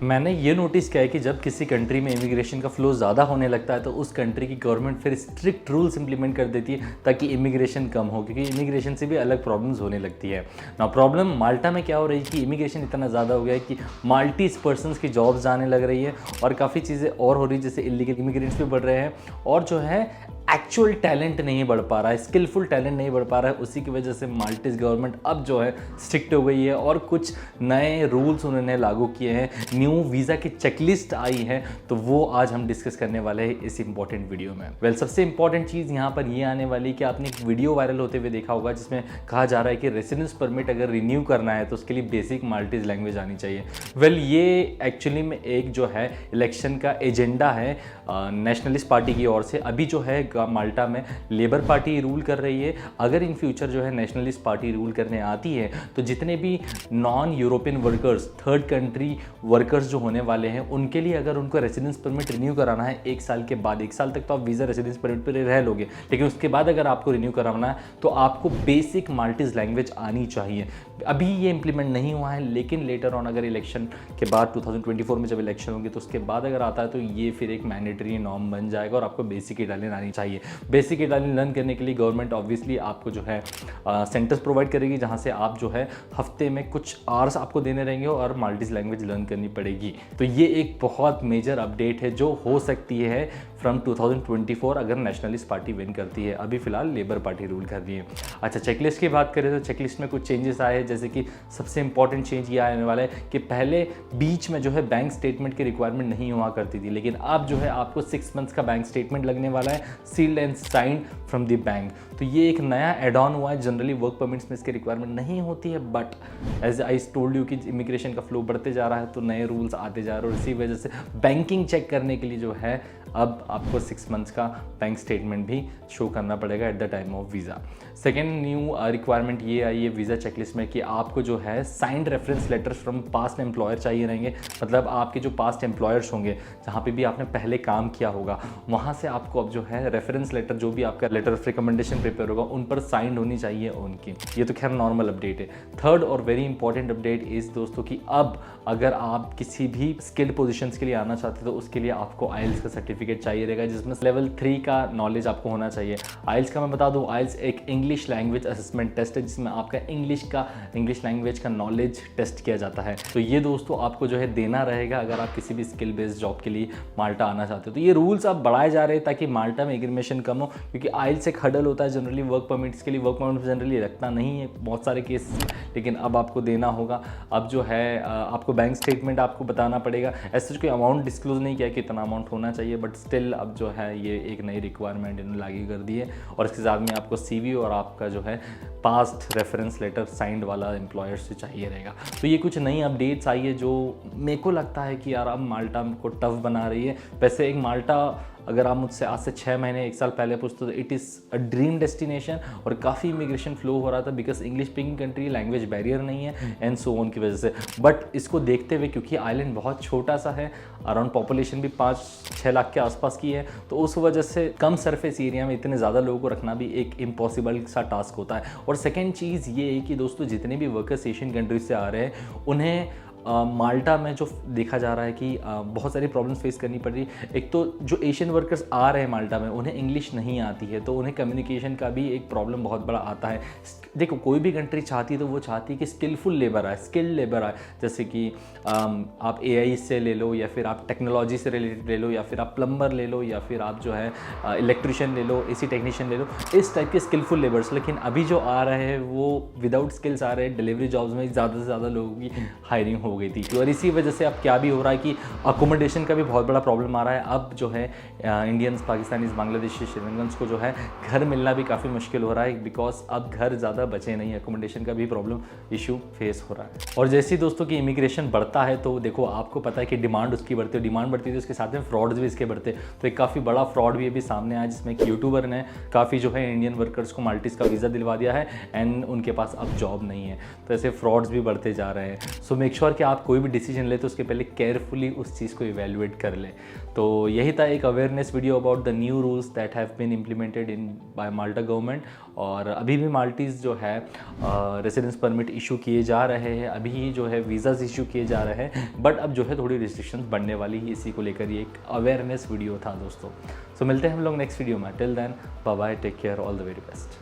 मैंने ये नोटिस किया है कि जब किसी कंट्री में इमिग्रेशन का फ्लो ज़्यादा होने लगता है तो उस कंट्री की गवर्नमेंट फिर स्ट्रिक्ट रूल्स इंप्लीमेंट कर देती है ताकि इमिग्रेशन कम हो, क्योंकि इमिग्रेशन से भी अलग प्रॉब्लम्स होने लगती है ना। प्रॉब्लम माल्टा में क्या हो रही है कि इमिग्रेशन इतना ज़्यादा हो गया है कि माल्टीज पर्सनस की जॉब्स जाने लग रही है और काफ़ी चीज़ें और हो रही है, जैसे इलीगल इमिग्रेंट्स भी बढ़ रहे हैं और जो है एक्चुअल टैलेंट नहीं बढ़ पा रहा है, स्किलफुल टैलेंट नहीं बढ़ पा रहा है। उसी की वजह से माल्टीज गवर्नमेंट अब जो है स्ट्रिक्ट हो गई है और कुछ नए रूल्स उन्होंने लागू किए हैं, न्यू वीज़ा की चेकलिस्ट आई है, तो वो आज हम डिस्कस करने वाले हैं इस इंपॉर्टेंट वीडियो में। सबसे इंपॉर्टेंट चीज़ यहाँ पर ये आने वाली कि आपने एक वीडियो वायरल होते हुए देखा होगा जिसमें कहा जा रहा है कि रेसिडेंस परमिट अगर रिन्यू करना है तो उसके लिए बेसिक माल्टीज लैंग्वेज आनी चाहिए। ये एक्चुअली में एक जो है इलेक्शन का एजेंडा है नेशनलिस्ट पार्टी की ओर से। अभी जो है माल्टा में लेबर पार्टी रूल कर रही है। अगर इन फ्यूचर जो है नेशनलिस्ट पार्टी रूल करने आती है तो जितने भी non European workers, third country workers जो होने वाले हैं, उनके लिए अगर उनको रेसिडेंस परमिट रिन्यू कराना है 1 साल के बाद, 1 साल तक तो आप वीज़ा रेसिडेंस परमिट पर रह लोगे, लेकिन उसके बाद अगर आपको रिन्यू कराना है तो आपको बेसिक माल्टीज लैंग्वेज आनी चाहिए। अभी ये इंप्लीमेंट नहीं हुआ है, लेकिन लेटर ऑन अगर इलेक्शन के बाद 2024 में जब इलेक्शन होंगे तो उसके बाद अगर आता है तो ये फिर एक मैंडेटरी नॉर्म बन जाएगा और आपको बेसिक इटालियन आनी चाहिए। बेसिक इटालियन लर्न करने के लिए गवर्नमेंट ऑब्वियसली आपको जो है सेंटर्स प्रोवाइड करेगी जहाँ से आप जो है हफ्ते में कुछ आवर्स आपको देने रहेंगे और माल्टीज लैंग्वेज लर्न करनी पड़ेगी। तो ये एक बहुत मेजर अपडेट है जो हो सकती है फ्रॉम 2024 अगर नेशनलिस्ट पार्टी विन करती है। अभी फिलहाल लेबर पार्टी रूल कर रही है। अच्छा, चेकलिस्ट की बात करें तो चेकलिस्ट में कुछ चेंजेस आए हैं, जैसे कि सबसे इंपॉर्टेंट चेंज ये आने वाला है कि पहले बीच में जो है बैंक स्टेटमेंट की रिक्वायरमेंट नहीं हुआ करती थी, लेकिन अब जो है आपको 6 मंथ्स का बैंक स्टेटमेंट लगने वाला है, sealed and signed from the bank. तो ये एक नया एड ऑन हुआ है। जनरली वर्क परमिट्स में इसकी रिक्वायरमेंट नहीं होती है, but as I told you कि इमिग्रेशन का फ्लो बढ़ते जा रहा है तो नए रूल्स आते जा रहे हैं और इसी वजह से बैंकिंग चेक करने के लिए जो है अब आपको 6 मंथ्स का बैंक स्टेटमेंट भी शो करना पड़ेगा at the time of visa. Second new requirement ये आई है वीज़ा चेकलिस्ट में कि आपको जो है signed reference letters from past employer चाहिए रहेंगे। मतलब आपके जो पास्ट एम्प्लॉयर्स होंगे जहाँ पे भी आपने पहले काम किया होगा वहाँ से आपको अब जो है रेफरेंस लेटर, जो भी आपका लेटर ऑफ रिकमेंडेशन प्रिपेयर होगा, उन पर साइंड होनी चाहिए उनकी। ये तो खैर नॉर्मल अपडेट है। थर्ड और वेरी इंपॉर्टेंट अपडेट इस दोस्तों की अब अगर आप किसी भी स्किल्ड पोजीशंस के लिए आना चाहते हो तो उसके लिए आपको आइल्स का सर्टिफिकेट चाहिए रहेगा, जिसमें लेवल 3 का नॉलेज आपको होना चाहिए। आइल्स का मैं बता दूं, आइल्स एक इंग्लिश लैंग्वेज असेसमेंट टेस्ट है जिसमें आपका इंग्लिश लैंग्वेज का नॉलेज टेस्ट किया जाता है। तो ये दोस्तों आपको जो है देना रहेगा अगर आप किसी भी स्किल बेस्ड जॉब के लिए माल्टा आना चाहते हो। तो ये रूल्स अब बढ़ाए जा रहे हैं ताकि माल्टा में इमिग्रेशन कम हो, क्योंकि आइल्स एक हडल होता है जनरली वर्क परमिट्स के लिए। वर्क परमिट जनरली लगता नहीं है बहुत सारे केसेस, लेकिन अब आपको देना होगा। अब जो है आपको बैंक स्टेटमेंट आपको बताना पड़ेगा। ऐसे कोई अमाउंट डिस्क्लोज नहीं किया कि इतना अमाउंट होना चाहिए, बट स्टिल अब जो है ये एक नई रिक्वायरमेंट इन्होंने लागू कर दी है। और इसके साथ में आपको CV और आपका जो है पास्ट रेफरेंस लेटर साइंड वाला एम्प्लॉयर से चाहिए रहेगा। तो ये कुछ नई अपडेट्स आई है जो मेरे को लगता है कि यार अब माल्टा को टफ बना रही है। वैसे एक माल्टा अगर आप मुझसे आज से 6 महीने 1 साल पहले पूछते तो it is a dream destination और काफ़ी इमिग्रेशन फ्लो हो रहा था because English speaking country, language barrier नहीं है एंड सो ऑन की वजह से। बट इसको देखते हुए क्योंकि आइलैंड बहुत छोटा सा है, अराउंड पॉपुलेशन भी 5-6 लाख के आसपास की है, तो उस वजह से कम सरफेस एरिया में इतने ज़्यादा लोगों को रखना भी एक इम्पॉसिबल सा टास्क होता है। और सेकेंड चीज़ ये है कि दोस्तों जितने भी वर्कर्स एशियन कंट्रीज से आ रहे हैं उन्हें माल्टा में जो देखा जा रहा है कि बहुत सारी प्रॉब्लम्स फेस करनी पड़ रही है। एक तो जो एशियन वर्कर्स आ रहे हैं माल्टा में उन्हें इंग्लिश नहीं आती है, तो उन्हें कम्युनिकेशन का भी एक प्रॉब्लम बहुत बड़ा आता है। देखो कोई भी कंट्री चाहती है तो वो चाहती है कि स्किलफुल लेबर आए, स्किल्ड लेबर आए, जैसे कि आप AI से ले लो या फिर आप टेक्नोलॉजी से रिलेटेड ले लो या फिर आप प्लम्बर ले लो या फिर आप जो है इलेक्ट्रिशियन ले लो, AC टेक्नीशियन ले लो, इस टाइप के स्किलफुल लेबर्स। लेकिन अभी जो आ रहे हैं वो विदाउट स्किल्स आ रहे हैं। डिलीवरी जॉब्स में ज़्यादा से ज़्यादा लोगों की हायरिंग हो गई थी और इसी वजह से अब क्या भी हो रहा है कि अकोमोडेशन का भी बहुत बड़ा प्रॉब्लम आ रहा है। अब जो है इंडियंस, पाकिस्तानीज, बांग्लादेशी, श्रीलंकन्स को जो है घर मिलना भी काफ़ी मुश्किल हो रहा है बिकॉज अब घर ज़्यादा बचे नहीं, अकोमोडेशन का भी प्रॉब्लम इशू फेस हो रहा है। और जैसे ही दोस्तों की इमिग्रेशन बढ़ता है तो देखो आपको पता है कि डिमांड उसकी बढ़ती है, डिमांड बढ़ती है तो उसके साथ में फ्रॉड्स भी इसके बढ़ते। तो एक काफ़ी बड़ा फ्रॉड भी अभी सामने आया जिसमें एक यूट्यूबर ने काफ़ी जो है इंडियन वर्कर्स को माल्टीज़ का वीज़ा दिलवा दिया है एंड उनके पास अब जॉब नहीं है। तो ऐसे फ्रॉड्स भी बढ़ते जा रहे हैं। सो मेक श्योर कि आप कोई भी डिसीजन ले तो उसके पहले केयरफुली उस चीज़ को इवेल्युएट कर लें। तो यही था एक awareness video about the new rules that have been implemented in by Malta government. और अभी भी माल्टीज़ जो है रेसिडेंस परमिट इशू किए जा रहे हैं, अभी जो है वीज़ाज़ इशू किए जा रहे हैं, बट अब जो है थोड़ी रिस्ट्रिक्शंस बढ़ने वाली है। इसी को लेकर ये एक अवेयरनेस वीडियो था दोस्तों। सो मिलते हैं हम लोग नेक्स्ट वीडियो में। Till then bye bye, take care, all the very best.